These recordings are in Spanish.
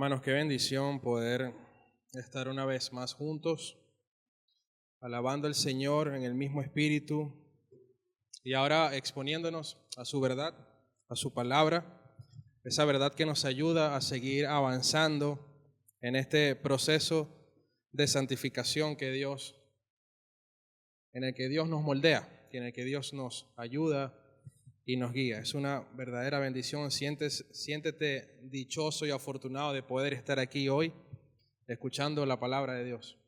Hermanos, qué bendición poder estar una vez más juntos, alabando al Señor en el mismo espíritu y ahora exponiéndonos a su verdad, a su palabra, esa verdad que nos ayuda a seguir avanzando en este proceso de santificación en el que Dios nos moldea, en el que Dios nos ayuda y nos guía. Es una verdadera bendición. Siéntete dichoso y afortunado de poder estar aquí hoy escuchando la palabra de Dios.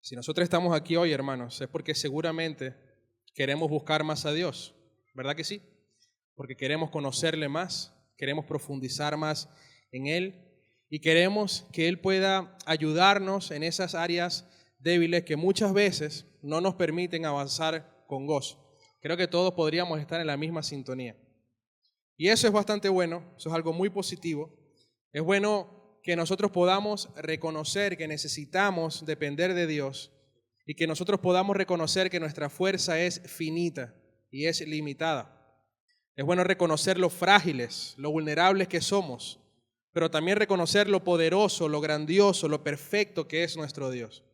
Si nosotros estamos aquí hoy, hermanos, es porque seguramente queremos buscar más a Dios, ¿verdad que sí? Porque queremos conocerle más, queremos profundizar más en Él y queremos que Él pueda ayudarnos en esas áreas débiles que muchas veces no nos permiten avanzar con gozo. Creo que todos podríamos estar en la misma sintonía. Y eso es bastante bueno, eso es algo muy positivo. Es bueno que nosotros podamos reconocer que necesitamos depender de Dios y que nosotros podamos reconocer que nuestra fuerza es finita y es limitada. Es bueno reconocer lo frágiles, lo vulnerables que somos, pero también reconocer lo poderoso, lo grandioso, lo perfecto que es nuestro Dios.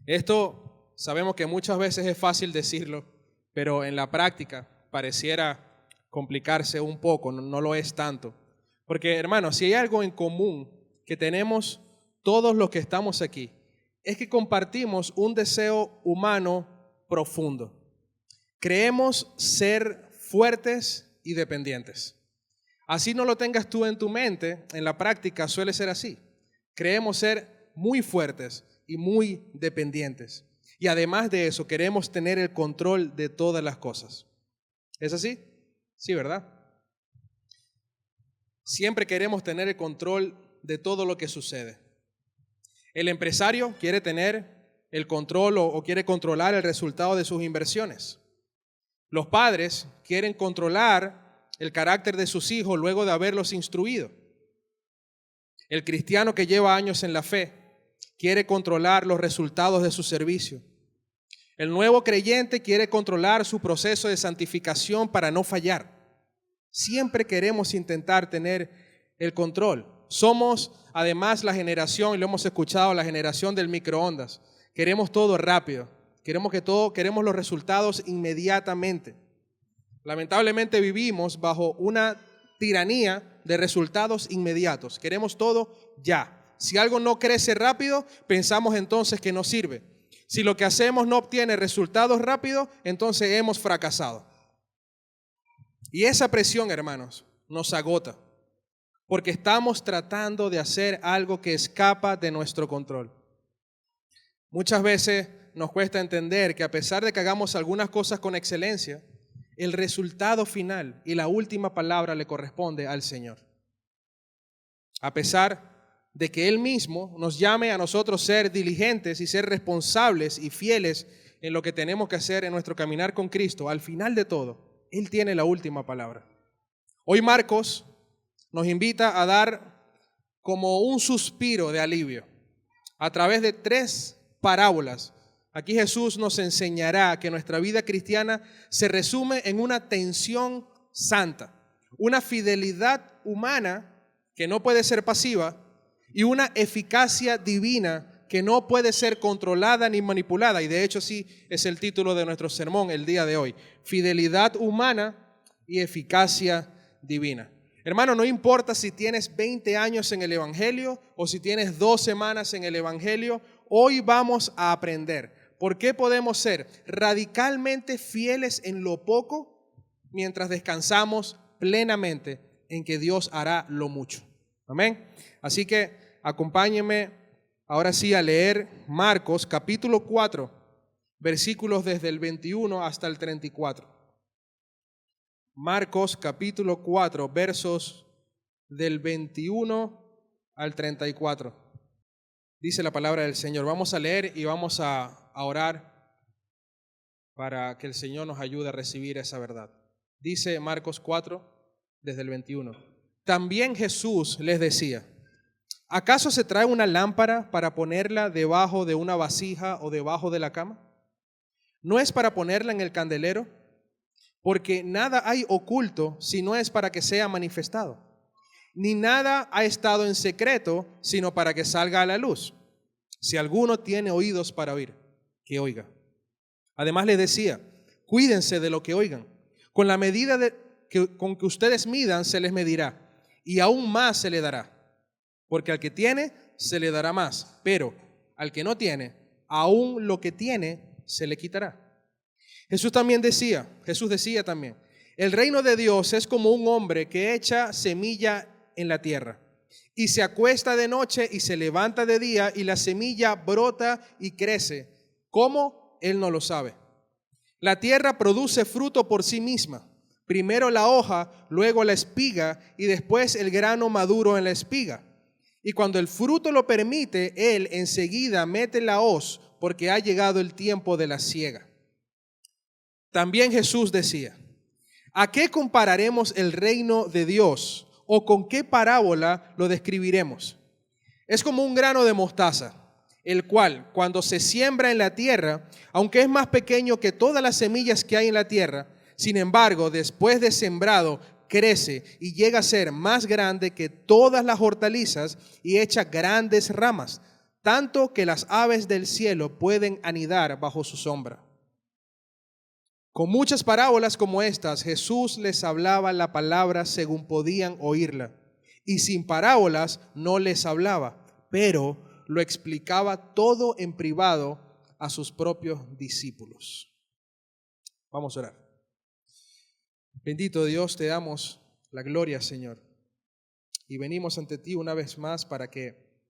Esto sabemos que muchas veces es fácil decirlo, pero en la práctica pareciera complicarse un poco, no lo es tanto. Porque, hermanos, si hay algo en común que tenemos todos los que estamos aquí, es que compartimos un deseo humano profundo. Creemos ser fuertes y dependientes. Así no lo tengas tú en tu mente, en la práctica suele ser así. Creemos ser muy fuertes y muy dependientes. Y además de eso, queremos tener el control de todas las cosas. ¿Es así? Sí, ¿verdad? Siempre queremos tener el control de todo lo que sucede. El empresario quiere tener el control o quiere controlar el resultado de sus inversiones. Los padres quieren controlar el carácter de sus hijos luego de haberlos instruido. El cristiano que lleva años en la fe quiere controlar los resultados de su servicio. El nuevo creyente quiere controlar su proceso de santificación para no fallar. Siempre queremos intentar tener el control. Somos además la generación, y lo hemos escuchado, la generación del microondas. Queremos todo rápido. Queremos los resultados inmediatamente. Lamentablemente vivimos bajo una tiranía de resultados inmediatos. Queremos todo ya. Si algo no crece rápido, pensamos entonces que no sirve. Si lo que hacemos no obtiene resultados rápidos, entonces hemos fracasado. Y esa presión, hermanos, nos agota, porque estamos tratando de hacer algo que escapa de nuestro control. Muchas veces nos cuesta entender que a pesar de que hagamos algunas cosas con excelencia, el resultado final y la última palabra le corresponde al Señor. A pesar de que Él mismo nos llame a nosotros ser diligentes y ser responsables y fieles en lo que tenemos que hacer en nuestro caminar con Cristo, al final de todo, Él tiene la última palabra. Hoy Marcos nos invita a dar como un suspiro de alivio a través de 3 parábolas. Aquí Jesús nos enseñará que nuestra vida cristiana se resume en una tensión santa, una fidelidad humana que no puede ser pasiva y una eficacia divina que no puede ser controlada ni manipulada. Y de hecho sí es el título de nuestro sermón el día de hoy. Fidelidad humana y eficacia divina. Hermano, no importa si tienes 20 años en el Evangelio o si tienes 2 semanas en el Evangelio, hoy vamos a aprender por qué podemos ser radicalmente fieles en lo poco mientras descansamos plenamente en que Dios hará lo mucho. Amén. Así que acompáñenme ahora sí a leer Marcos capítulo 4, versículos desde el 21 hasta el 34. Marcos capítulo 4, versos del 21 al 34. Dice la palabra del Señor. Vamos a leer y vamos a orar para que el Señor nos ayude a recibir esa verdad. Dice Marcos 4, desde el 21. También Jesús les decía: ¿acaso se trae una lámpara para ponerla debajo de una vasija o debajo de la cama? ¿No es para ponerla en el candelero? Porque nada hay oculto si no es para que sea manifestado. ni nada ha estado en secreto, sino para que salga a la luz. Si alguno tiene oídos para oír, que oiga. Además les decía, cuídense de lo que oigan. Con la medida con que ustedes midan, se les medirá, y aún más se le dará. Porque al que tiene, se le dará más, pero al que no tiene, aún lo que tiene, se le quitará. Jesús decía también, el reino de Dios es como un hombre que echa semilla en la tierra y se acuesta de noche y se levanta de día y la semilla brota y crece. ¿Cómo? Él no lo sabe. La tierra produce fruto por sí misma. Primero la hoja, luego la espiga y después el grano maduro en la espiga. Y cuando el fruto lo permite, él enseguida mete la hoz porque ha llegado el tiempo de la siega. También Jesús decía, ¿a qué compararemos el reino de Dios? ¿O con qué parábola lo describiremos? Es como un grano de mostaza, el cual, cuando se siembra en la tierra, aunque es más pequeño que todas las semillas que hay en la tierra, sin embargo, después de sembrado, crece y llega a ser más grande que todas las hortalizas y echa grandes ramas, tanto que las aves del cielo pueden anidar bajo su sombra. Con muchas parábolas como estas, Jesús les hablaba la palabra según podían oírla, y sin parábolas no les hablaba, pero lo explicaba todo en privado a sus propios discípulos. Vamos a orar. Bendito Dios, te damos la gloria, Señor, y venimos ante ti una vez más para que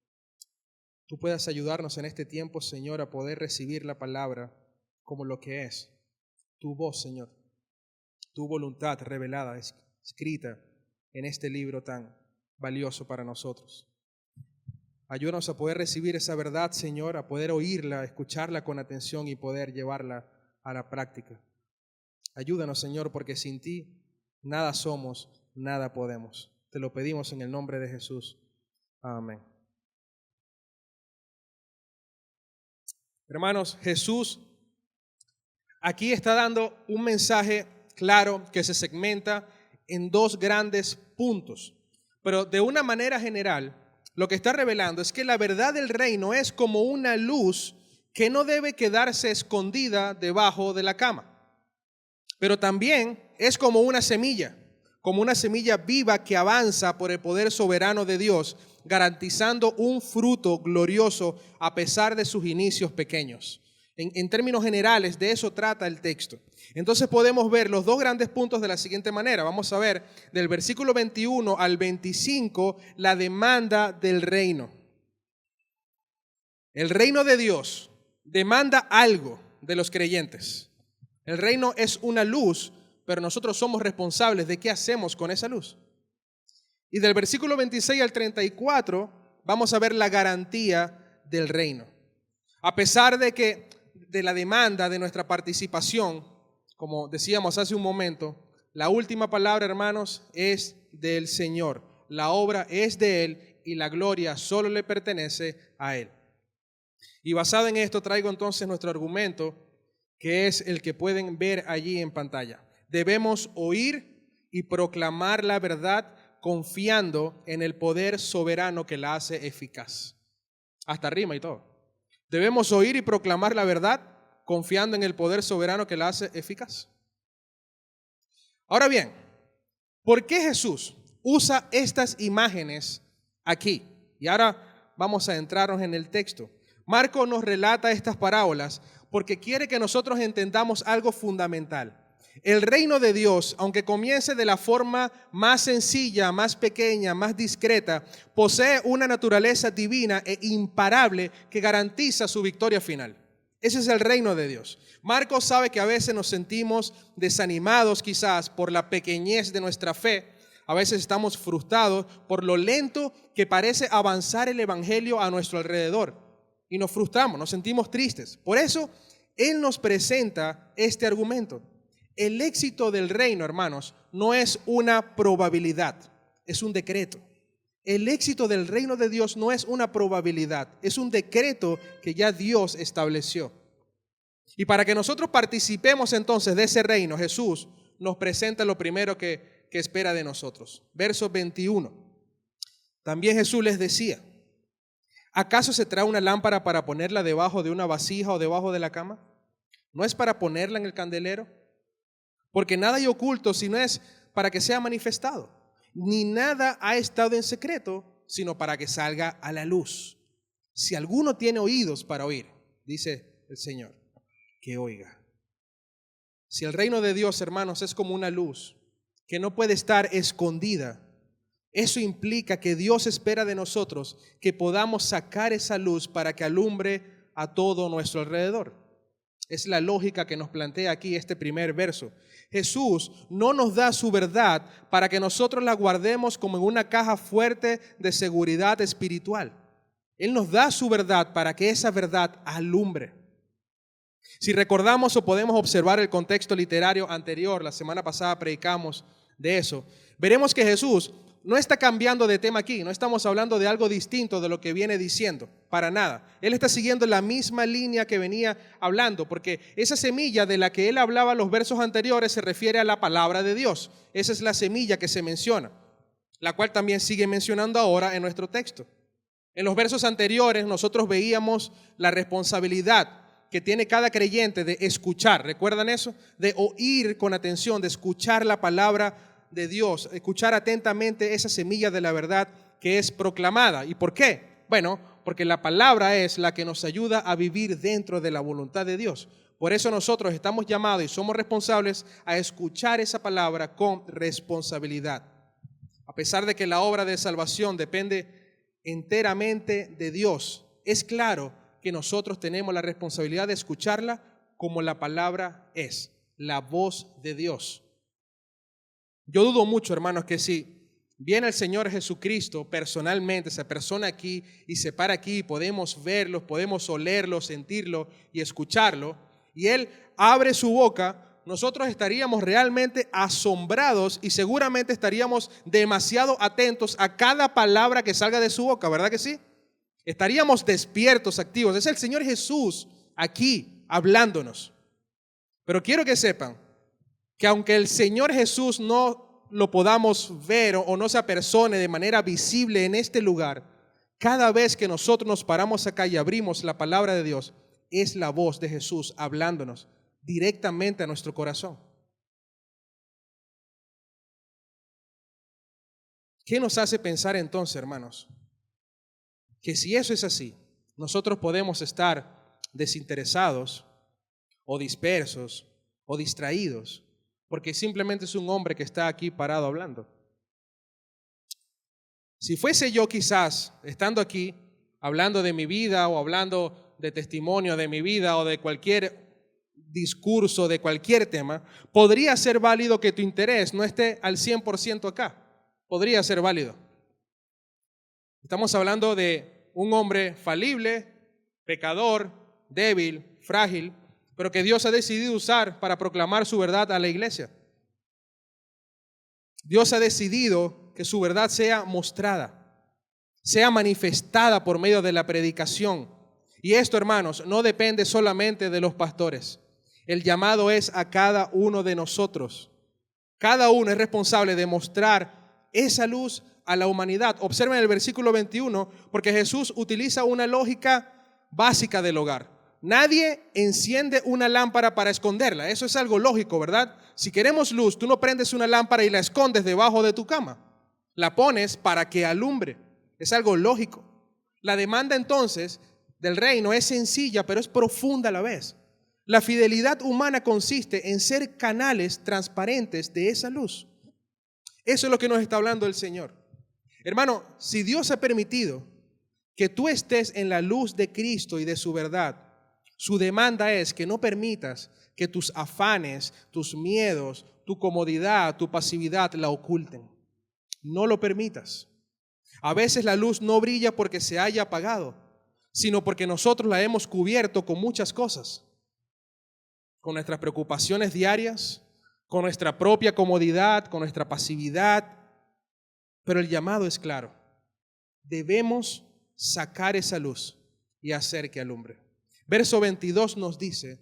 tú puedas ayudarnos en este tiempo, Señor, a poder recibir la palabra como lo que es. Tu voz, Señor, tu voluntad revelada, escrita en este libro tan valioso para nosotros. Ayúdanos a poder recibir esa verdad, Señor, a poder oírla, escucharla con atención y poder llevarla a la práctica. Ayúdanos, Señor, porque sin ti nada somos, nada podemos. Te lo pedimos en el nombre de Jesús. Amén. Hermanos, Jesús aquí está dando un mensaje claro que se segmenta en dos grandes puntos. Pero de una manera general, lo que está revelando es que la verdad del reino es como una luz que no debe quedarse escondida debajo de la cama. Pero también es como una semilla viva que avanza por el poder soberano de Dios, garantizando un fruto glorioso a pesar de sus inicios pequeños. En términos generales, de eso trata el texto. Entonces podemos ver los dos grandes puntos de la siguiente manera. Vamos a ver del versículo 21 al 25 la demanda del reino. El reino de Dios demanda algo de los creyentes. El reino es una luz, pero nosotros somos responsables de qué hacemos con esa luz. Y del versículo 26 al 34 vamos a ver la garantía del reino. A pesar de la demanda de nuestra participación, como decíamos hace un momento, la última palabra, hermanos, es del Señor. La obra es de Él y la gloria solo le pertenece a Él. Y basado en esto traigo entonces nuestro argumento, que es el que pueden ver allí en pantalla. Debemos oír y proclamar la verdad confiando en el poder soberano que la hace eficaz. Hasta rima y todo. Debemos oír y proclamar la verdad confiando en el poder soberano que la hace eficaz. Ahora bien, ¿por qué Jesús usa estas imágenes aquí? Y ahora vamos a entrarnos en el texto. Marcos nos relata estas parábolas porque quiere que nosotros entendamos algo fundamental. El reino de Dios, aunque comience de la forma más sencilla, más pequeña, más discreta, posee una naturaleza divina e imparable que garantiza su victoria final. Ese es el reino de Dios. Marcos sabe que a veces nos sentimos desanimados quizás por la pequeñez de nuestra fe. A veces estamos frustrados por lo lento que parece avanzar el evangelio a nuestro alrededor. Y nos frustramos, nos sentimos tristes. Por eso, Él nos presenta este argumento. El éxito del reino, hermanos, no es una probabilidad, es un decreto. El éxito del reino de Dios no es una probabilidad, es un decreto que ya Dios estableció. Y para que nosotros participemos entonces de ese reino, Jesús nos presenta lo primero que espera de nosotros. Verso 21. También Jesús les decía, ¿acaso se trae una lámpara para ponerla debajo de una vasija o debajo de la cama? ¿No es para ponerla en el candelero? Porque nada hay oculto si no es para que sea manifestado, ni nada ha estado en secreto, sino para que salga a la luz. Si alguno tiene oídos para oír, dice el Señor, que oiga. Si el reino de Dios, hermanos, es como una luz que no puede estar escondida, eso implica que Dios espera de nosotros que podamos sacar esa luz para que alumbre a todo nuestro alrededor. Es la lógica que nos plantea aquí este primer verso. Jesús no nos da su verdad para que nosotros la guardemos como en una caja fuerte de seguridad espiritual. Él nos da su verdad para que esa verdad alumbre. Si recordamos o podemos observar el contexto literario anterior, la semana pasada predicamos de eso, veremos que Jesús no está cambiando de tema aquí, no estamos hablando de algo distinto de lo que viene diciendo, para nada. Él está siguiendo la misma línea que venía hablando, porque esa semilla de la que él hablaba en los versos anteriores se refiere a la palabra de Dios. Esa es la semilla que se menciona, la cual también sigue mencionando ahora en nuestro texto. En los versos anteriores nosotros veíamos la responsabilidad que tiene cada creyente de escuchar, ¿recuerdan eso? De oír con atención, de escuchar la palabra de Dios, escuchar atentamente esa semilla de la verdad que es proclamada. ¿Y por qué? Bueno, porque la palabra es la que nos ayuda a vivir dentro de la voluntad de Dios. Por eso nosotros estamos llamados y somos responsables a escuchar esa palabra con responsabilidad. A pesar de que la obra de salvación depende enteramente de Dios, es claro que nosotros tenemos la responsabilidad de escucharla como la palabra es, la voz de Dios. Yo dudo mucho, hermanos, que si viene el Señor Jesucristo personalmente, esa persona aquí, y se para aquí, podemos verlo, podemos olerlo, sentirlo y escucharlo, y Él abre su boca, nosotros estaríamos realmente asombrados y seguramente estaríamos demasiado atentos a cada palabra que salga de su boca, ¿verdad que sí? Estaríamos despiertos, activos. Es el Señor Jesús aquí hablándonos. Pero quiero que sepan que aunque el Señor Jesús no lo podamos ver o no se apersone de manera visible en este lugar, cada vez que nosotros nos paramos acá y abrimos la palabra de Dios, es la voz de Jesús hablándonos directamente a nuestro corazón. ¿Qué nos hace pensar entonces, hermanos? Que si eso es así, nosotros podemos estar desinteresados o dispersos o distraídos, porque simplemente es un hombre que está aquí parado hablando. Si fuese yo quizás, estando aquí, hablando de mi vida o hablando de testimonio de mi vida o de cualquier discurso, de cualquier tema, podría ser válido que tu interés no esté al 100% acá. Podría ser válido. Estamos hablando de un hombre falible, pecador, débil, frágil, pero que Dios ha decidido usar para proclamar su verdad a la iglesia. Dios ha decidido que su verdad sea mostrada, sea manifestada por medio de la predicación. Y esto, hermanos, no depende solamente de los pastores. El llamado es a cada uno de nosotros. Cada uno es responsable de mostrar esa luz a la humanidad. Observen el versículo 21, porque Jesús utiliza una lógica básica del hogar. Nadie enciende una lámpara para esconderla. Eso es algo lógico, ¿verdad? Si queremos luz, tú no prendes una lámpara y la escondes debajo de tu cama. La pones para que alumbre. Es algo lógico. La demanda entonces del reino es sencilla, pero es profunda a la vez. La fidelidad humana consiste en ser canales transparentes de esa luz. Eso es lo que nos está hablando el Señor. Hermano, si Dios ha permitido que tú estés en la luz de Cristo y de su verdad, su demanda es que no permitas que tus afanes, tus miedos, tu comodidad, tu pasividad la oculten. No lo permitas. A veces la luz no brilla porque se haya apagado, sino porque nosotros la hemos cubierto con muchas cosas. Con nuestras preocupaciones diarias, con nuestra propia comodidad, con nuestra pasividad. Pero el llamado es claro. Debemos sacar esa luz y hacer que alumbre. Verso 22 nos dice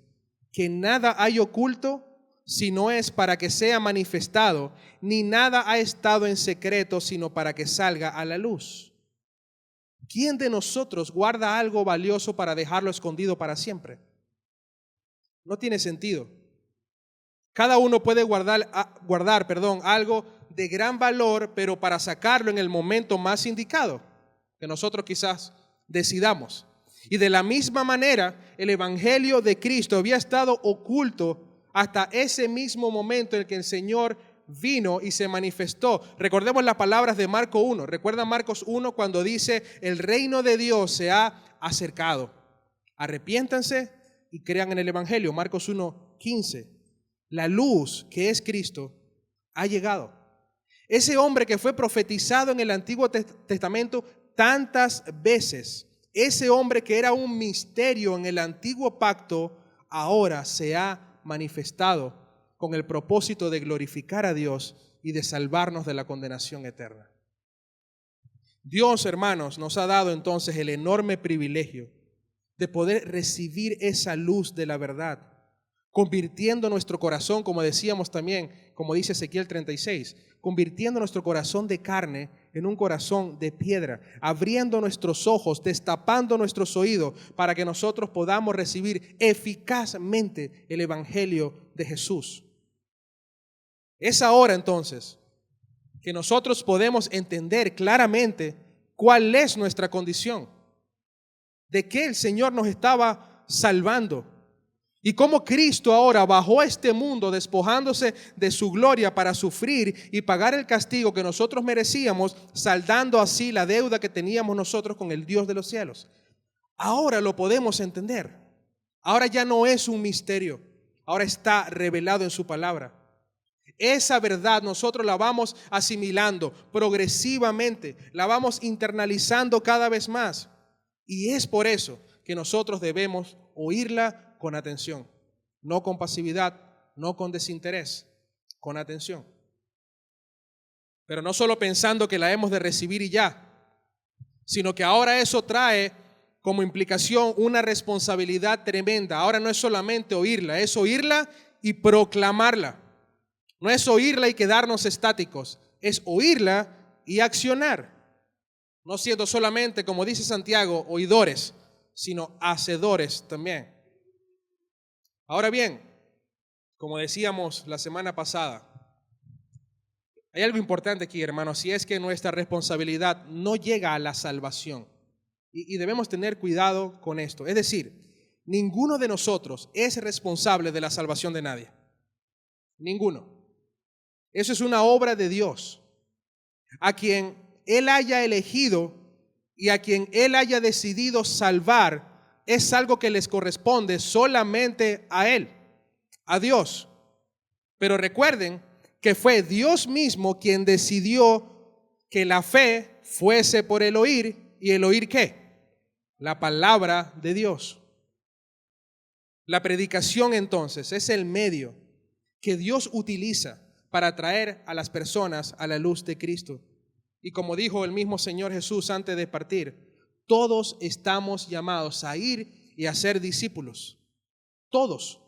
que nada hay oculto si no es para que sea manifestado, ni nada ha estado en secreto sino para que salga a la luz. ¿quién de nosotros guarda algo valioso para dejarlo escondido para siempre? No tiene sentido. Cada uno puede guardar algo de gran valor, pero para sacarlo en el momento más indicado, que nosotros quizás decidamos. Y de la misma manera, el Evangelio de Cristo había estado oculto hasta ese mismo momento en el que el Señor vino y se manifestó. Recordemos las palabras de Marcos 1. ¿Recuerdan Marcos 1 cuando dice: el reino de Dios se ha acercado? Arrepiéntanse y crean en el Evangelio. Marcos 1:15. La luz, que es Cristo, ha llegado. Ese hombre que fue profetizado en el Antiguo Testamento tantas veces, ese hombre que era un misterio en el Antiguo Pacto, ahora se ha manifestado con el propósito de glorificar a Dios y de salvarnos de la condenación eterna. Dios, hermanos, nos ha dado entonces el enorme privilegio de poder recibir esa luz de la verdad, convirtiendo nuestro corazón, como decíamos también, como dice Ezequiel 36, convirtiendo nuestro corazón de carne en un corazón de piedra, abriendo nuestros ojos, destapando nuestros oídos para que nosotros podamos recibir eficazmente el Evangelio de Jesús. Es ahora entonces que nosotros podemos entender claramente cuál es nuestra condición, de qué el Señor nos estaba salvando y cómo Cristo ahora bajó a este mundo despojándose de su gloria para sufrir y pagar el castigo que nosotros merecíamos, saldando así la deuda que teníamos nosotros con el Dios de los cielos. Ahora lo podemos entender. Ahora ya no es un misterio, ahora está revelado en su palabra. Esa verdad nosotros la vamos asimilando progresivamente, la vamos internalizando cada vez más. Y es por eso que nosotros debemos oírla con atención, no con pasividad, no con desinterés, con atención. Pero no solo pensando que la hemos de recibir y ya, sino que ahora eso trae como implicación una responsabilidad tremenda. Ahora no es solamente oírla, es oírla y proclamarla. No es oírla y quedarnos estáticos, es oírla y accionar. No siendo solamente, como dice Santiago, oidores, sino hacedores también. Ahora bien, como decíamos la semana pasada, hay algo importante aquí, hermanos, si es que nuestra responsabilidad no llega a la salvación. Y debemos tener cuidado con esto. Es decir, ninguno de nosotros es responsable de la salvación de nadie. Ninguno. Eso es una obra de Dios. A quien Él haya elegido y a quien Él haya decidido salvar, es algo que les corresponde solamente a Él, a Dios. Pero recuerden que fue Dios mismo quien decidió que la fe fuese por el oír. ¿Y el oír qué? La palabra de Dios. La predicación entonces es el medio que Dios utiliza para traer a las personas a la luz de Cristo. Y como dijo el mismo Señor Jesús antes de partir, todos estamos llamados a ir y a ser discípulos. Todos.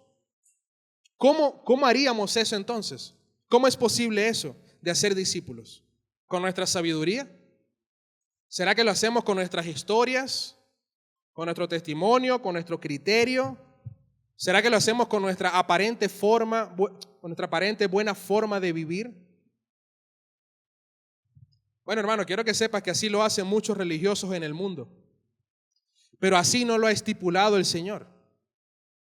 ¿Cómo haríamos eso entonces? ¿Cómo es posible eso de hacer discípulos? ¿Con nuestra sabiduría? ¿Será que lo hacemos con nuestras historias? ¿Con nuestro testimonio? ¿Con nuestro criterio? ¿Será que lo hacemos con nuestra aparente buena forma de vivir? Bueno, hermano, quiero que sepas que así lo hacen muchos religiosos en el mundo. Pero así no lo ha estipulado el Señor.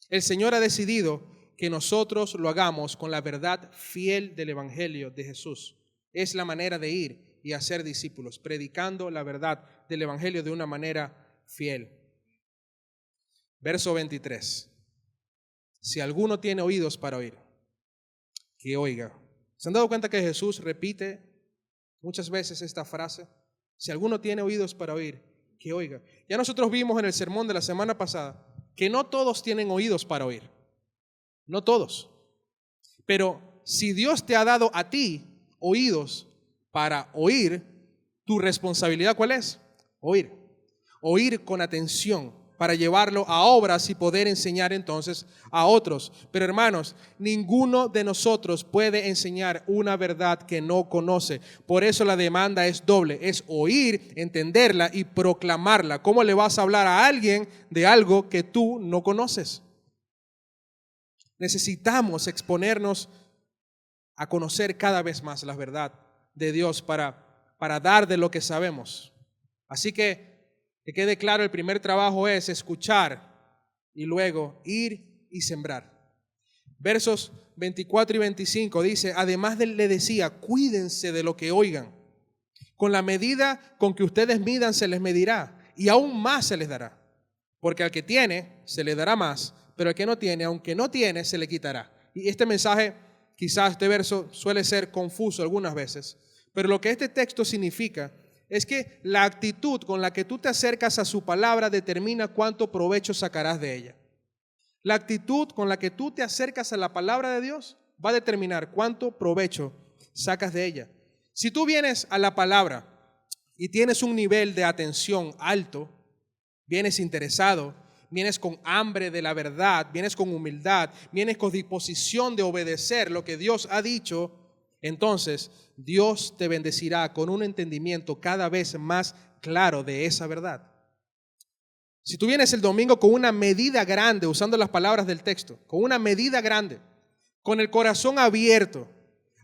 El Señor ha decidido que nosotros lo hagamos con la verdad fiel del Evangelio de Jesús. Es la manera de ir y hacer discípulos, predicando la verdad del Evangelio de una manera fiel. Verso 23. Si alguno tiene oídos para oír, que oiga. ¿Se han dado cuenta que Jesús repite muchas veces esta frase? Si alguno tiene oídos para oír, que oiga. Ya nosotros vimos en el sermón de la semana pasada que no todos tienen oídos para oír. No todos. Pero si Dios te ha dado a ti oídos para oír, tu responsabilidad ¿cuál es? Oír. Oír con atención para llevarlo a obras y poder enseñar entonces a otros. Pero hermanos, ninguno de nosotros puede enseñar una verdad que no conoce. Por eso la demanda es doble, es oír, entenderla y proclamarla. ¿Cómo le vas a hablar a alguien de algo que tú no conoces? Necesitamos exponernos a conocer cada vez más la verdad de Dios para dar de lo que sabemos. Así que quede claro, el primer trabajo es escuchar y luego ir y sembrar. Versos 24 y 25 dice, además le decía, cuídense de lo que oigan. Con la medida con que ustedes midan se les medirá y aún más se les dará. Porque al que tiene se le dará más, pero al que no tiene, aunque no tiene, se le quitará. Y este mensaje, quizás este verso suele ser confuso algunas veces, pero lo que este texto significa es que la actitud con la que tú te acercas a su palabra determina cuánto provecho sacarás de ella. La actitud con la que tú te acercas a la palabra de Dios va a determinar cuánto provecho sacas de ella. Si tú vienes a la palabra y tienes un nivel de atención alto, vienes interesado, vienes con hambre de la verdad, vienes con humildad, vienes con disposición de obedecer lo que Dios ha dicho, entonces Dios te bendecirá con un entendimiento cada vez más claro de esa verdad. Si tú vienes el domingo con una medida grande, usando las palabras del texto, con una medida grande, con el corazón abierto,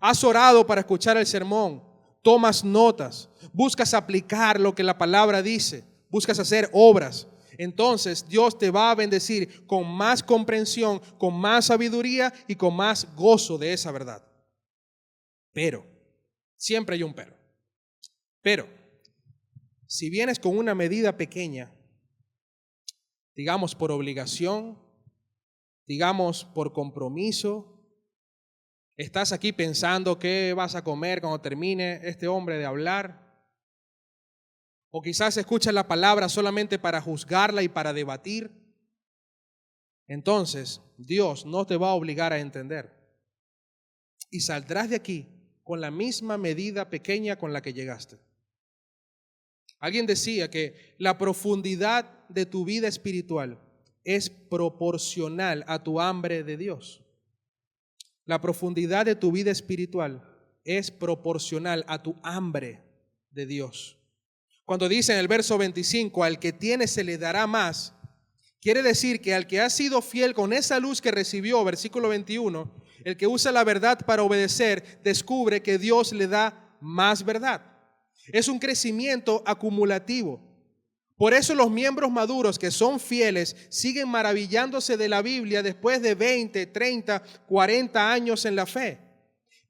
has orado para escuchar el sermón, tomas notas, buscas aplicar lo que la palabra dice, buscas hacer obras, entonces Dios te va a bendecir con más comprensión, con más sabiduría y con más gozo de esa verdad. Pero, siempre hay un pero. Pero, si vienes con una medida pequeña, digamos por obligación, digamos por compromiso, estás aquí pensando qué vas a comer cuando termine este hombre de hablar, o quizás escuchas la palabra solamente para juzgarla y para debatir, entonces Dios no te va a obligar a entender. Y saldrás de aquí con la misma medida pequeña con la que llegaste. Alguien decía que la profundidad de tu vida espiritual es proporcional a tu hambre de Dios. La profundidad de tu vida espiritual es proporcional a tu hambre de Dios. Cuando dice en el verso 25, al que tiene se le dará más, quiere decir que al que ha sido fiel con esa luz que recibió, versículo 21, el que usa la verdad para obedecer, descubre que Dios le da más verdad. Es un crecimiento acumulativo. Por eso los miembros maduros que son fieles siguen maravillándose de la Biblia después de 20, 30, 40 años en la fe.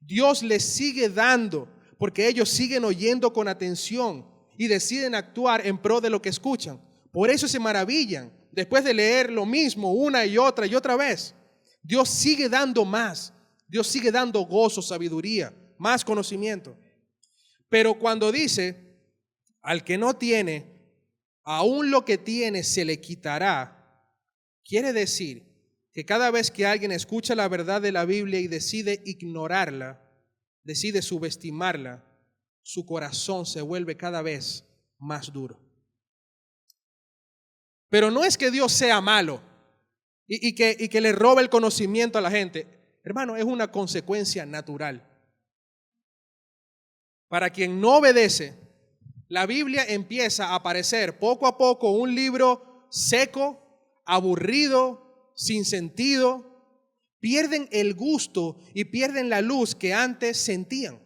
Dios les sigue dando porque ellos siguen oyendo con atención y deciden actuar en pro de lo que escuchan. Por eso se maravillan después de leer lo mismo una y otra vez. Dios sigue dando más. Dios sigue dando gozo, sabiduría, más conocimiento. Pero cuando dice, al que no tiene, aún lo que tiene se le quitará, quiere decir que cada vez que alguien escucha la verdad de la Biblia y decide ignorarla, decide subestimarla, su corazón se vuelve cada vez más duro. Pero no es que Dios sea malo y que le robe el conocimiento a la gente. Hermano, es una consecuencia natural. Para quien no obedece, la Biblia empieza a parecer poco a poco un libro seco, aburrido, sin sentido. Pierden el gusto y pierden la luz que antes sentían.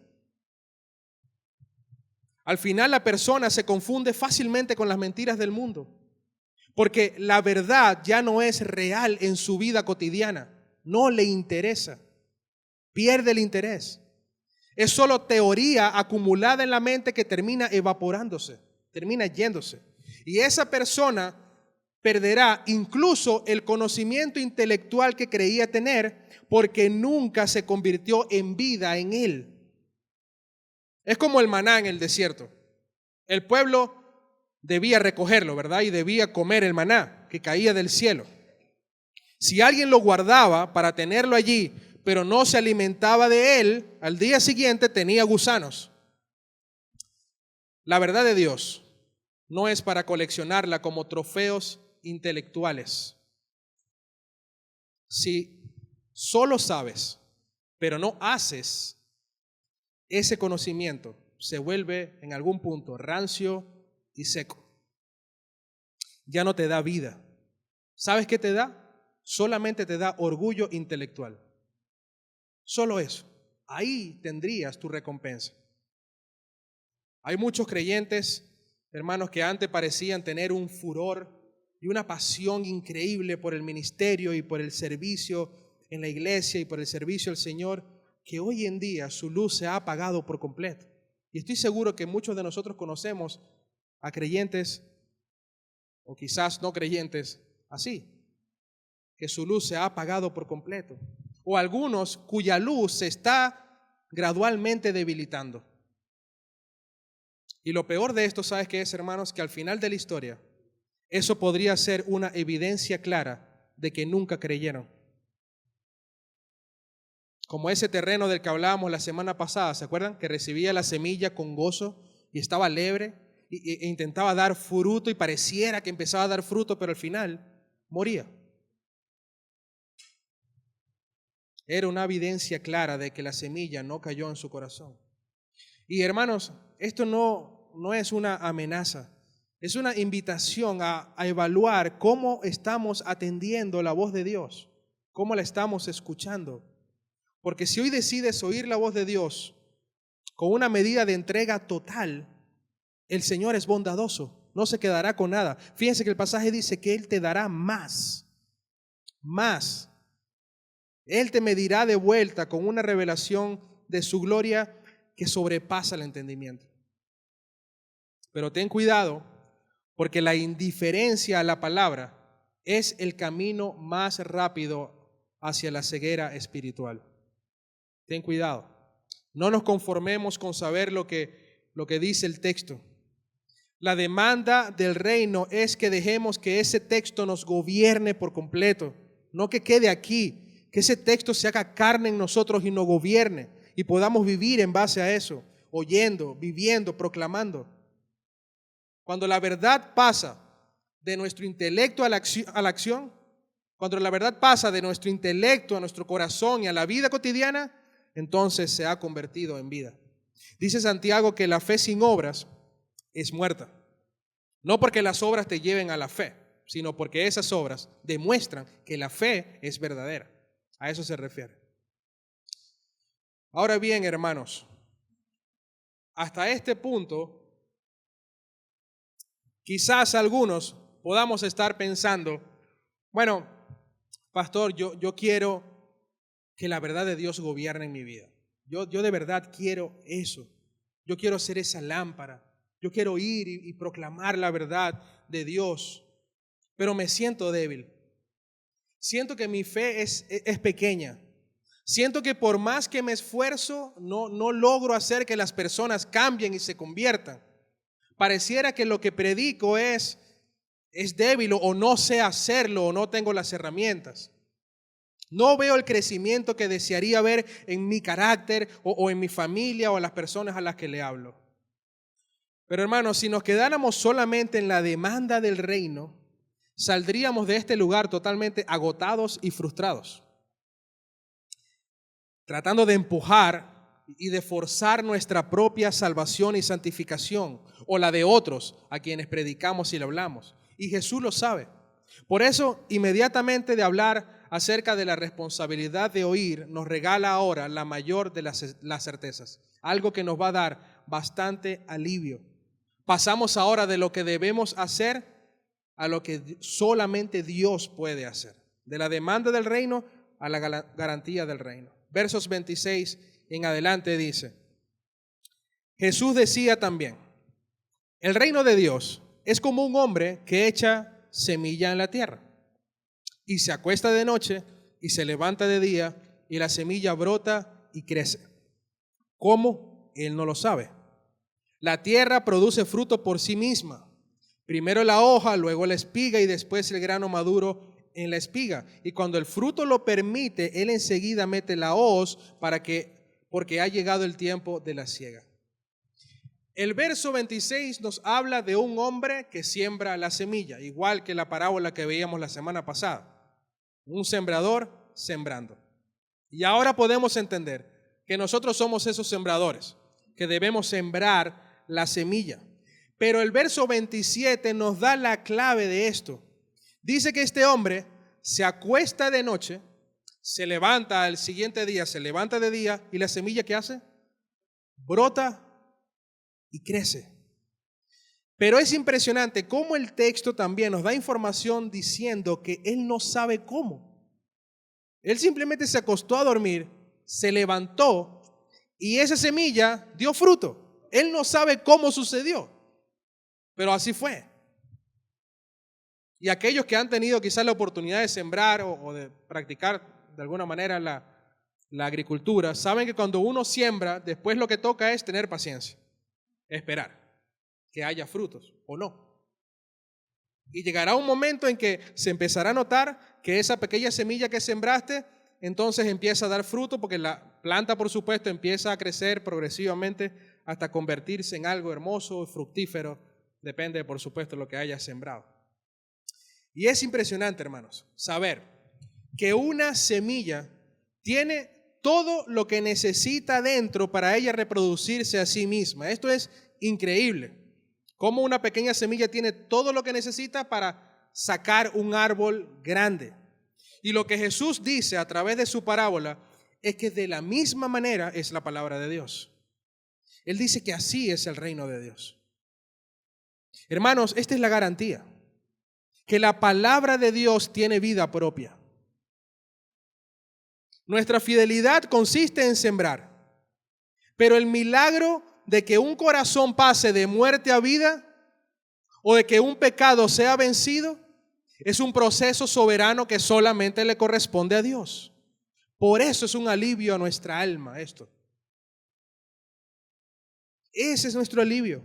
Al final la persona se confunde fácilmente con las mentiras del mundo, porque la verdad ya no es real en su vida cotidiana, no le interesa, pierde el interés. Es solo teoría acumulada en la mente que termina evaporándose, termina yéndose. Y esa persona perderá incluso el conocimiento intelectual que creía tener porque nunca se convirtió en vida en él. Es como el maná en el desierto. El pueblo debía recogerlo, ¿verdad? Y debía comer el maná que caía del cielo. Si alguien lo guardaba para tenerlo allí, pero no se alimentaba de él, al día siguiente tenía gusanos. La verdad de Dios no es para coleccionarla como trofeos intelectuales. Si solo sabes, pero no haces, ese conocimiento se vuelve en algún punto rancio y seco. Ya no te da vida. ¿Sabes qué te da? Solamente te da orgullo intelectual. Solo eso. Ahí tendrías tu recompensa. Hay muchos creyentes, hermanos, que antes parecían tener un furor y una pasión increíble por el ministerio y por el servicio en la iglesia y por el servicio al Señor, que hoy en día su luz se ha apagado por completo. Y estoy seguro que muchos de nosotros conocemos a creyentes, o quizás no creyentes, así, que su luz se ha apagado por completo. O algunos cuya luz se está gradualmente debilitando. Y lo peor de esto, ¿sabes qué es, hermanos? Que al final de la historia, eso podría ser una evidencia clara de que nunca creyeron. Como ese terreno del que hablábamos la semana pasada, ¿se acuerdan? Que recibía la semilla con gozo y estaba alegre e intentaba dar fruto y pareciera que empezaba a dar fruto, pero al final moría. Era una evidencia clara de que la semilla no cayó en su corazón. Y hermanos, esto no es una amenaza, es una invitación a evaluar cómo estamos atendiendo la voz de Dios, cómo la estamos escuchando. Porque si hoy decides oír la voz de Dios con una medida de entrega total, el Señor es bondadoso, no se quedará con nada. Fíjense que el pasaje dice que Él te dará más. Él te medirá de vuelta con una revelación de su gloria que sobrepasa el entendimiento. Pero ten cuidado, porque la indiferencia a la palabra es el camino más rápido hacia la ceguera espiritual. Ten cuidado. No nos conformemos con saber lo que dice el texto. La demanda del reino es que dejemos que ese texto nos gobierne por completo, no que quede aquí, que ese texto se haga carne en nosotros y nos gobierne y podamos vivir en base a eso, oyendo, viviendo, proclamando. Cuando la verdad pasa de nuestro intelecto a la acción, cuando la verdad pasa de nuestro intelecto a nuestro corazón y a la vida cotidiana, entonces se ha convertido en vida. Dice Santiago que la fe sin obras es muerta. No porque las obras te lleven a la fe, sino porque esas obras demuestran que la fe es verdadera. A eso se refiere. Ahora bien, hermanos, hasta este punto, quizás algunos podamos estar pensando, bueno, pastor, yo quiero que la verdad de Dios gobierne en mi vida. Yo de verdad quiero eso. Yo quiero ser esa lámpara. Yo quiero ir y proclamar la verdad de Dios, pero me siento débil. Siento que mi fe es pequeña. Siento que por más que me esfuerzo, no logro hacer que las personas cambien y se conviertan. Pareciera que lo que predico es débil o no sé hacerlo o no tengo las herramientas. No veo el crecimiento que desearía ver en mi carácter o en mi familia o en las personas a las que le hablo. Pero hermanos, si nos quedáramos solamente en la demanda del reino, saldríamos de este lugar totalmente agotados y frustrados, tratando de empujar y de forzar nuestra propia salvación y santificación, o la de otros a quienes predicamos y le hablamos. Y Jesús lo sabe. Por eso, inmediatamente de hablar acerca de la responsabilidad de oír, nos regala ahora la mayor de las certezas, algo que nos va a dar bastante alivio. Pasamos ahora de lo que debemos hacer a lo que solamente Dios puede hacer. De la demanda del reino a la garantía del reino. Versos 26 en adelante dice, Jesús decía también, el reino de Dios es como un hombre que echa semilla en la tierra y se acuesta de noche y se levanta de día y la semilla brota y crece. ¿Cómo? Él no lo sabe. La tierra produce fruto por sí misma. Primero la hoja, luego la espiga y después el grano maduro en la espiga. Y cuando el fruto lo permite, él enseguida mete la hoz porque ha llegado el tiempo de la siega. El verso 26 nos habla de un hombre que siembra la semilla, igual que la parábola que veíamos la semana pasada. Un sembrador sembrando. Y ahora podemos entender que nosotros somos esos sembradores, que debemos sembrar la semilla. Pero el verso 27 nos da la clave de esto. Dice que este hombre se acuesta de noche, se levanta al siguiente día, se levanta de día, y la semilla, ¿qué hace? Brota y crece. Pero es impresionante cómo el texto también nos da información diciendo que él no sabe cómo. Él simplemente se acostó a dormir, se levantó y esa semilla dio fruto. Él no sabe cómo sucedió, pero así fue. Y aquellos que han tenido quizás la oportunidad de sembrar o de practicar de alguna manera la agricultura, saben que cuando uno siembra, después lo que toca es tener paciencia. Esperar que haya frutos o no. Y llegará un momento en que se empezará a notar que esa pequeña semilla que sembraste, entonces empieza a dar fruto, porque la planta, por supuesto, empieza a crecer progresivamente hasta convertirse en algo hermoso y fructífero. Depende, por supuesto, de lo que hayas sembrado. Y es impresionante, hermanos, saber que una semilla tiene todo lo que necesita dentro para ella reproducirse a sí misma. Esto es increíble. Cómo una pequeña semilla tiene todo lo que necesita para sacar un árbol grande. Y lo que Jesús dice a través de su parábola es que de la misma manera es la palabra de Dios. Él dice que así es el reino de Dios. Hermanos, esta es la garantía, que la palabra de Dios tiene vida propia. Nuestra fidelidad consiste en sembrar, pero el milagro de que un corazón pase de muerte a vida o de que un pecado sea vencido es un proceso soberano que solamente le corresponde a Dios. Por eso es un alivio a nuestra alma esto. Ese es nuestro alivio.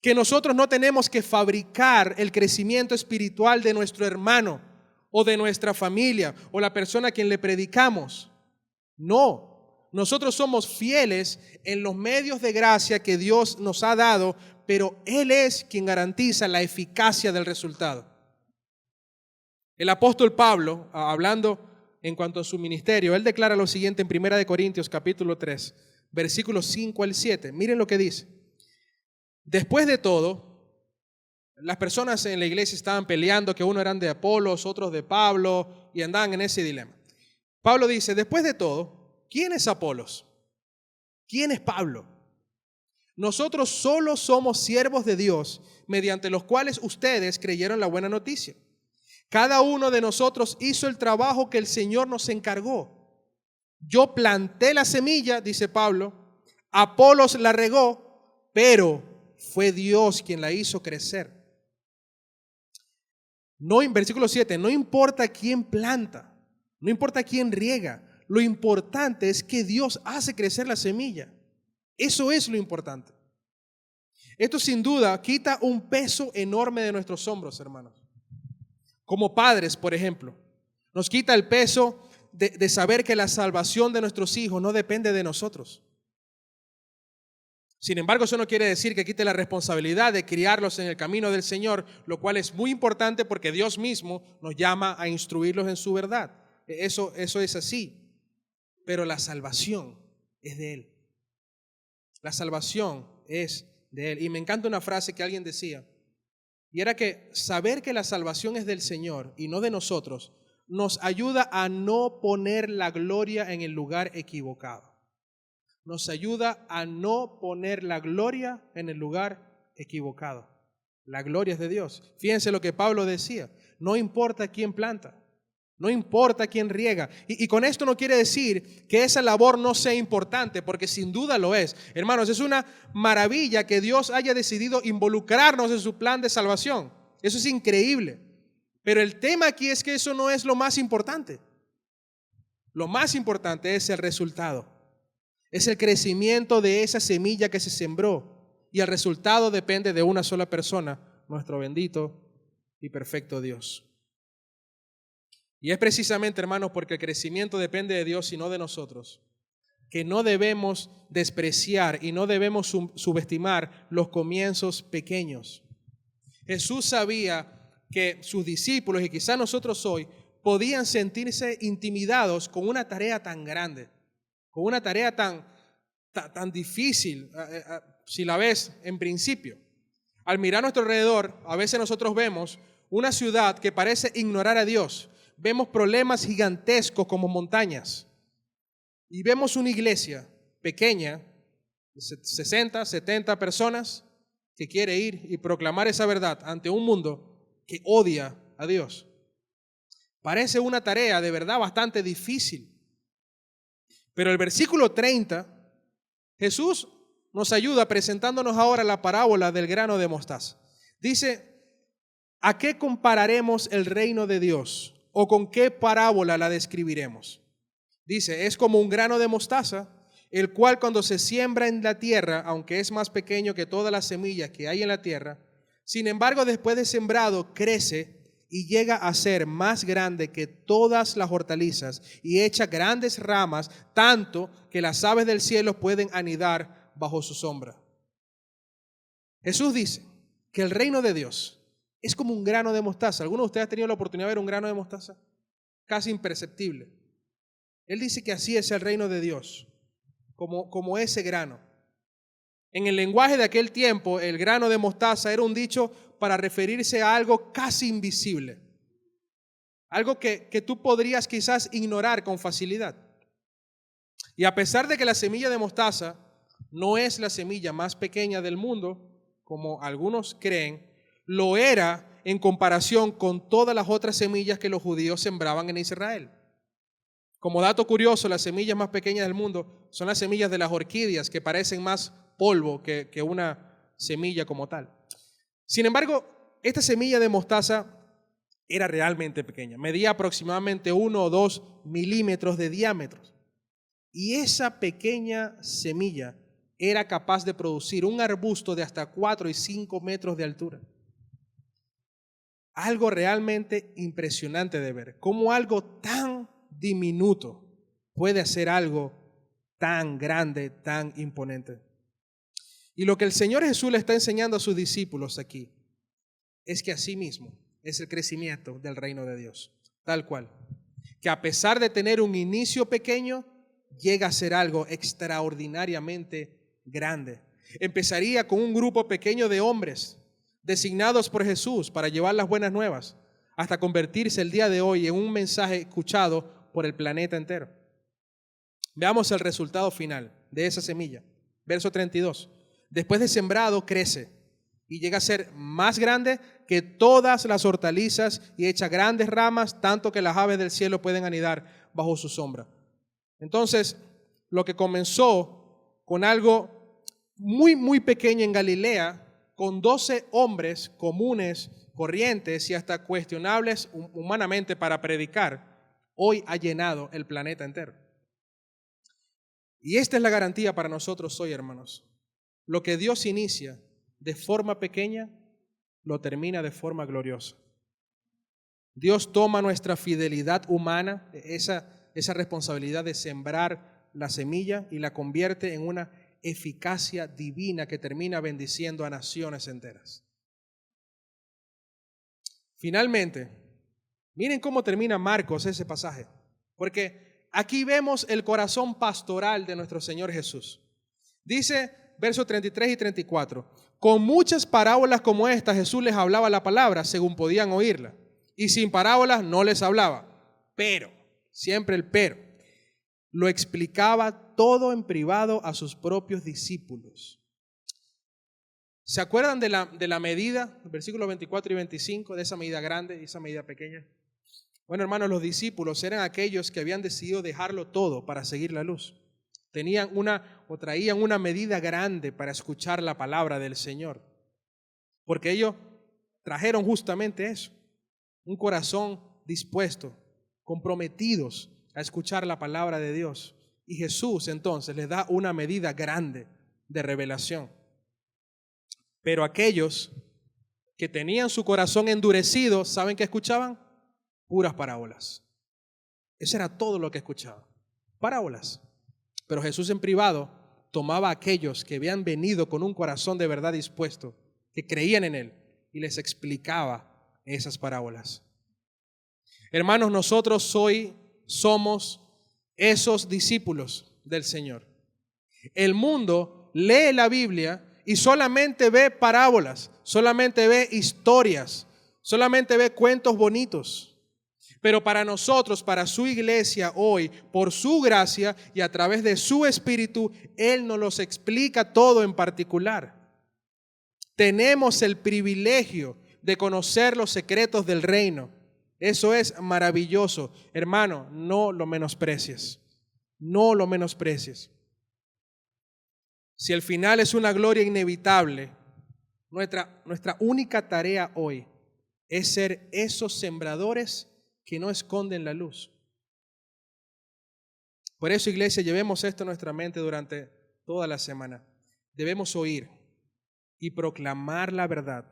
Que nosotros no tenemos que fabricar el crecimiento espiritual de nuestro hermano o de nuestra familia o la persona a quien le predicamos. No, nosotros somos fieles en los medios de gracia que Dios nos ha dado, pero Él es quien garantiza la eficacia del resultado. El apóstol Pablo, hablando en cuanto a su ministerio, él declara lo siguiente en 1 Corintios capítulo 3, versículos 5 al 7. Miren lo que dice. Después de todo, las personas en la iglesia estaban peleando, que unos eran de Apolos, otros de Pablo, y andaban en ese dilema. Pablo dice, después de todo, ¿quién es Apolos? ¿Quién es Pablo? Nosotros solo somos siervos de Dios, mediante los cuales ustedes creyeron la buena noticia. Cada uno de nosotros hizo el trabajo que el Señor nos encargó. Yo planté la semilla, dice Pablo, Apolos la regó, pero fue Dios quien la hizo crecer. No, en versículo 7, no importa quién planta, no importa quién riega, lo importante es que Dios hace crecer la semilla. Eso es lo importante. Esto sin duda quita un peso enorme de nuestros hombros, hermanos. Como padres, por ejemplo, nos quita el peso de saber que la salvación de nuestros hijos no depende de nosotros. Sin embargo, eso no quiere decir que quite la responsabilidad de criarlos en el camino del Señor, lo cual es muy importante porque Dios mismo nos llama a instruirlos en su verdad. Eso es así. Pero la salvación es de Él. La salvación es de Él. Y me encanta una frase que alguien decía, y era que saber que la salvación es del Señor y no de nosotros, nos ayuda a no poner la gloria en el lugar equivocado. Nos ayuda a no poner la gloria en el lugar equivocado. La gloria es de Dios. Fíjense lo que Pablo decía. No importa quién planta, no importa quién riega. Y con esto no quiere decir que esa labor no sea importante, porque sin duda lo es. Hermanos, es una maravilla que Dios haya decidido involucrarnos en su plan de salvación. Eso es increíble. Pero el tema aquí es que eso no es lo más importante. Lo más importante es el resultado. Es el crecimiento de esa semilla que se sembró. Y el resultado depende de una sola persona, nuestro bendito y perfecto Dios. Y es precisamente, hermanos, porque el crecimiento depende de Dios y no de nosotros, que no debemos despreciar y no debemos subestimar los comienzos pequeños. Jesús sabía que sus discípulos, y quizás nosotros hoy, podían sentirse intimidados con una tarea tan grande, con una tarea tan difícil, si la ves en principio. Al mirar a nuestro alrededor, a veces nosotros vemos una ciudad que parece ignorar a Dios. Vemos problemas gigantescos como montañas. Y vemos una iglesia pequeña, de 60, 70 personas, que quiere ir y proclamar esa verdad ante un mundo que odia a Dios. Parece una tarea de verdad bastante difícil. Pero el versículo 30, Jesús nos ayuda presentándonos ahora la parábola del grano de mostaza. Dice, ¿a qué compararemos el reino de Dios? ¿O con qué parábola la describiremos? Dice, es como un grano de mostaza, el cual cuando se siembra en la tierra, aunque es más pequeño que todas las semillas que hay en la tierra, sin embargo, después de sembrado, crece y llega a ser más grande que todas las hortalizas y echa grandes ramas, tanto que las aves del cielo pueden anidar bajo su sombra. Jesús dice que el reino de Dios es como un grano de mostaza. ¿Alguno de ustedes ha tenido la oportunidad de ver un grano de mostaza? Casi imperceptible. Él dice que así es el reino de Dios, como ese grano. En el lenguaje de aquel tiempo, el grano de mostaza era un dicho para referirse a algo casi invisible, algo que tú podrías quizás ignorar con facilidad. Y a pesar de que la semilla de mostaza no es la semilla más pequeña del mundo, como algunos creen, lo era en comparación con todas las otras semillas que los judíos sembraban en Israel. Como dato curioso, las semillas más pequeñas del mundo son las semillas de las orquídeas, que parecen más polvo que una semilla como tal. Sin embargo, esta semilla de mostaza era realmente pequeña, medía aproximadamente 1 o 2 milímetros de diámetro. Y esa pequeña semilla era capaz de producir un arbusto de hasta 4 y 5 metros de altura. Algo realmente impresionante de ver, cómo algo tan diminuto puede hacer algo tan grande, tan imponente. Y lo que el Señor Jesús le está enseñando a sus discípulos aquí es que así mismo es el crecimiento del reino de Dios, tal cual, que a pesar de tener un inicio pequeño, llega a ser algo extraordinariamente grande. Empezaría con un grupo pequeño de hombres designados por Jesús para llevar las buenas nuevas, hasta convertirse el día de hoy en un mensaje escuchado por el planeta entero. Veamos el resultado final de esa semilla. Verso 32. Después de sembrado, crece y llega a ser más grande que todas las hortalizas y echa grandes ramas, tanto que las aves del cielo pueden anidar bajo su sombra. Entonces, lo que comenzó con algo muy pequeño en Galilea, con 12 hombres comunes, corrientes y hasta cuestionables humanamente para predicar, hoy ha llenado el planeta entero. Y esta es la garantía para nosotros hoy, hermanos. Lo que Dios inicia de forma pequeña, lo termina de forma gloriosa. Dios toma nuestra fidelidad humana, esa responsabilidad de sembrar la semilla, y la convierte en una eficacia divina que termina bendiciendo a naciones enteras. Finalmente, miren cómo termina Marcos ese pasaje, porque aquí vemos el corazón pastoral de nuestro Señor Jesús. Dice versos 33 y 34, con muchas parábolas como esta Jesús les hablaba la palabra según podían oírla, y sin parábolas no les hablaba, pero, siempre el pero, lo explicaba todo en privado a sus propios discípulos. ¿Se acuerdan de la medida, versículos 24 y 25, de esa medida grande y esa medida pequeña? Bueno, hermanos, los discípulos eran aquellos que habían decidido dejarlo todo para seguir la luz. Traían una medida grande para escuchar la palabra del Señor, porque ellos trajeron justamente eso, un corazón dispuesto, comprometidos a escuchar la palabra de Dios. Y Jesús entonces les da una medida grande de revelación. Pero aquellos que tenían su corazón endurecido, ¿saben qué escuchaban? Puras parábolas. Eso era todo lo que escuchaban, parábolas. Pero Jesús en privado tomaba a aquellos que habían venido con un corazón de verdad dispuesto, que creían en Él, y les explicaba esas parábolas. Hermanos, nosotros hoy somos esos discípulos del Señor. El mundo lee la Biblia y solamente ve parábolas, solamente ve historias, solamente ve cuentos bonitos. Pero para nosotros, para su iglesia hoy, por su gracia y a través de su Espíritu, Él nos los explica todo en particular. Tenemos el privilegio de conocer los secretos del reino. Eso es maravilloso. Hermano, no lo menosprecies. No lo menosprecies. Si el final es una gloria inevitable, nuestra única tarea hoy es ser esos sembradores que no esconden la luz. Por eso, iglesia, llevemos esto en nuestra mente durante toda la semana. Debemos oír y proclamar la verdad,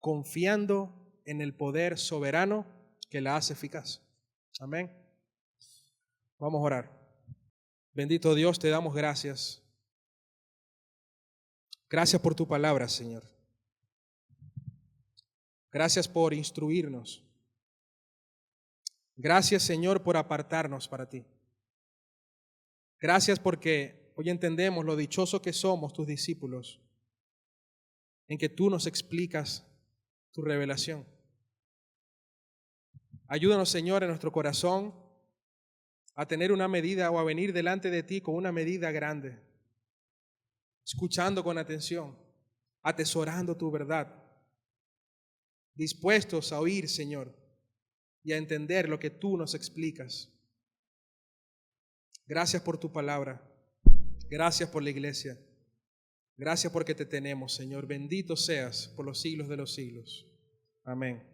confiando en el poder soberano que la hace eficaz. Amén. Vamos a orar. Bendito Dios, te damos gracias. Gracias por tu palabra, Señor. Gracias por instruirnos. Gracias, Señor, por apartarnos para ti. Gracias porque hoy entendemos lo dichoso que somos tus discípulos, en que tú nos explicas tu revelación. Ayúdanos, Señor, en nuestro corazón a tener una medida o a venir delante de ti con una medida grande, escuchando con atención, atesorando tu verdad, dispuestos a oír, Señor, y a entender lo que tú nos explicas. Gracias por tu palabra. Gracias por la iglesia. Gracias porque te tenemos, Señor. Bendito seas por los siglos de los siglos. Amén.